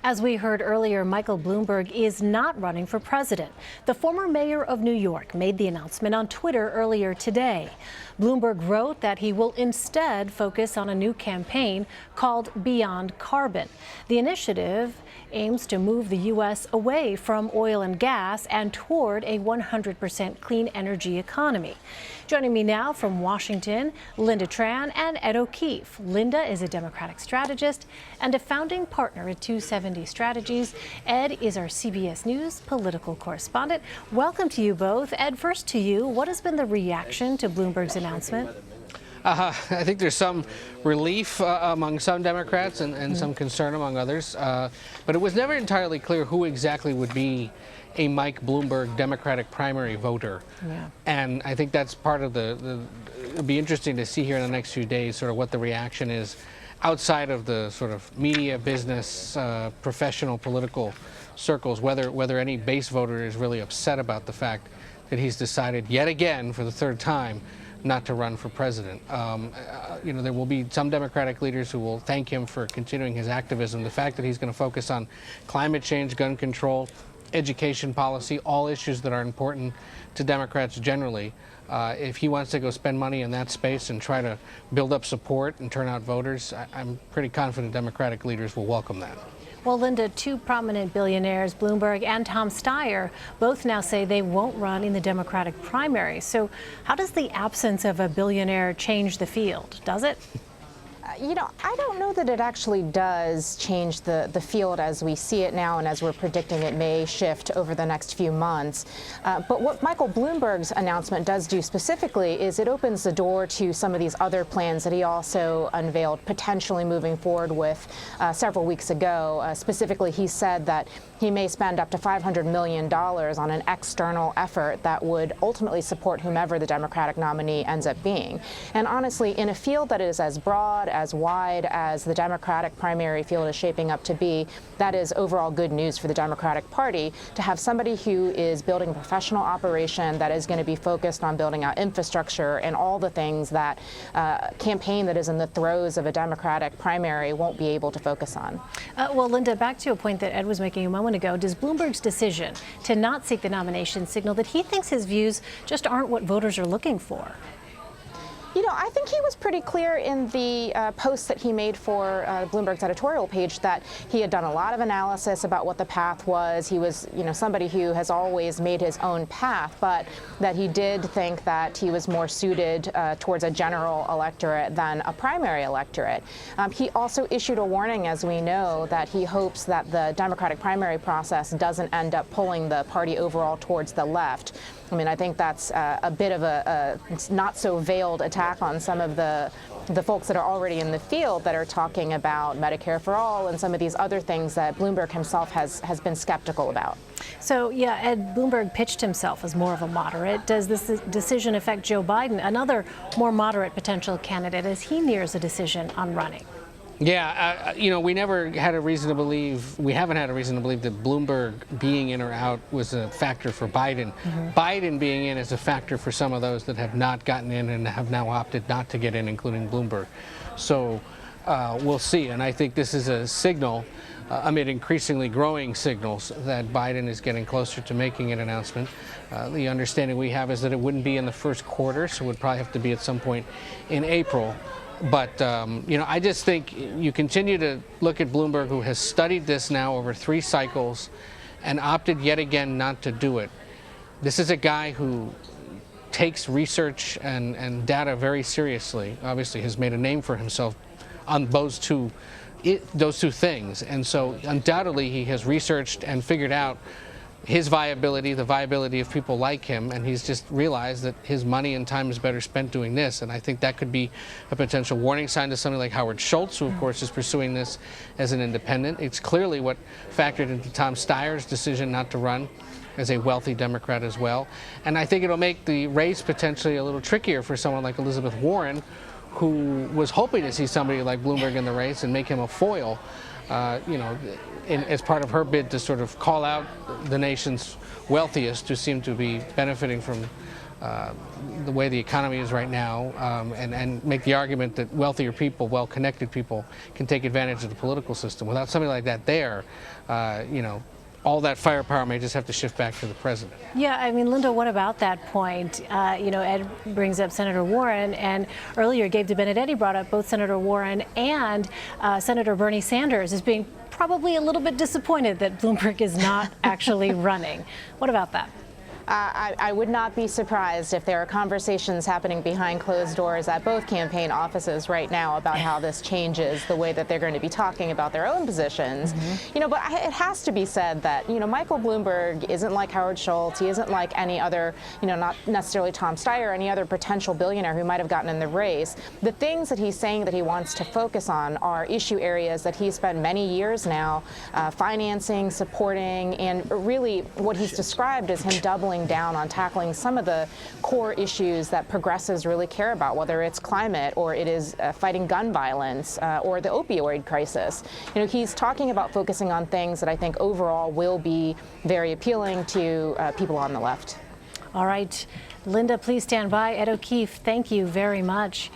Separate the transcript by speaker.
Speaker 1: As we heard earlier, Michael Bloomberg is not running for president. The former mayor of New York made the announcement on Twitter earlier today. Bloomberg wrote that he will instead focus on a new campaign called Beyond Carbon. The initiative aims to move the U.S. away from oil and gas and toward a 100% clean energy economy. Joining me now from Washington, Lynda Tran and Ed O'Keefe. Lynda is a Democratic strategist and a founding partner at 270 Strategies. Ed is our CBS News political correspondent. Welcome to you both. Ed, first to you. What has been the reaction to Bloomberg's announcement?
Speaker 2: I think there's some relief among some Democrats and some concern among others. But it was never entirely clear who exactly would be a Mike Bloomberg Democratic primary voter. Yeah. And I think that's part of it'll be interesting to see here in the next few days sort of what the reaction is outside of the sort of media, business, professional, political circles, whether any base voter is really upset about the fact that he's decided yet again for the third time not to run for president. There will be some Democratic leaders who will thank him for continuing his activism. The fact that he's going to focus on climate change, gun control, education policy, all issues that are important to Democrats generally. If he wants to go spend money in that space and try to build up support and turn out voters, I'm pretty confident Democratic leaders will welcome that.
Speaker 1: Well, Lynda, two prominent billionaires, Bloomberg and Tom Steyer, both now say they won't run in the Democratic primary. So how does the absence of a billionaire change the field? Does it?
Speaker 3: I don't know that it actually does change the field as we see it now and as we're predicting it may shift over the next few months. But what Michael Bloomberg's announcement does do specifically is it opens the door to some of these other plans that he also unveiled potentially moving forward with several weeks ago. Specifically, he said that he may spend up to $500 million on an external effort that would ultimately support whomever the Democratic nominee ends up being. And honestly, in a field that is as broad, as wide as the Democratic primary field is shaping up to be, that is overall good news for the Democratic Party to have somebody who is building a professional operation that is going to be focused on building out infrastructure and all the things that a campaign that is in the throes of a Democratic primary won't be able to focus on.
Speaker 1: Well, Lynda, back to a point that Ed was making a moment ago, does Bloomberg's decision to not seek the nomination signal that he thinks his views just aren't what voters are looking for?
Speaker 3: I think he was pretty clear in the post that he made for Bloomberg's editorial page that he had done a lot of analysis about what the path was. He was, somebody who has always made his own path, but that he did think that he was more suited towards a general electorate than a primary electorate. He also issued a warning, as we know, that he hopes that the Democratic primary process doesn't end up pulling the party overall towards the left. I think that's a bit of a not so veiled attack on some of the folks that are already in the field that are talking about Medicare for all and some of these other things that Bloomberg himself has been skeptical about.
Speaker 1: So, yeah, Ed, Bloomberg pitched himself as more of a moderate. Does this decision affect Joe Biden, another more moderate potential candidate, as he nears a decision on running?
Speaker 2: Yeah, we never had a reason to believe, we haven't had a reason to believe that Bloomberg being in or out was a factor for Biden. Biden being in is a factor for some of those that have not gotten in and have now opted not to get in, including Bloomberg. So we'll see. And I think this is a signal amid increasingly growing signals that Biden is getting closer to making an announcement. The understanding we have is that it wouldn't be in the first quarter, so it would probably have to be at some point in April. But, I just think you continue to look at Bloomberg, who has studied this now over 3 cycles and opted yet again not to do it. This is a guy who takes research and data very seriously, obviously has made a name for himself on those two things. And so undoubtedly he has researched and figured out his viability, the viability of people like him, and he's just realized that his money and time is better spent doing this. And I think that could be a potential warning sign to somebody like Howard Schultz, who of course is pursuing this as an independent. It's clearly what factored into Tom Steyer's decision not to run as a wealthy Democrat as well. And I think it'll make the race potentially a little trickier for someone like Elizabeth Warren, who was hoping to see somebody like Bloomberg in the race and make him a foil. As part of her bid to sort of call out the nation's wealthiest who seem to be benefiting from the way the economy is right now, and make the argument that wealthier people, well-connected people, can take advantage of the political system. Without something like that there, all that firepower may just have to shift back to the president.
Speaker 1: Yeah, I mean, Lynda, what about that point? Ed brings up Senator Warren, and earlier Gabe DeBenedetti brought up both Senator Warren and Senator Bernie Sanders as being probably a little bit disappointed that Bloomberg is not actually running. What about that?
Speaker 3: I would not be surprised if there are conversations happening behind closed doors at both campaign offices right now about how this changes the way that they're going to be talking about their own positions. But it has to be said that, Michael Bloomberg isn't like Howard Schultz. He isn't like any other, not necessarily Tom Steyer, any other potential billionaire who might have gotten in the race. The things that he's saying that he wants to focus on are issue areas that he's spent many years now financing, supporting, and really what he's described as him doubling down on tackling some of the core issues that progressives really care about, whether it's climate or it is fighting gun violence or the opioid crisis. He's talking about focusing on things that I think overall will be very appealing to people on the left.
Speaker 1: All right, Lynda, please stand by. Ed O'Keefe, thank you very much.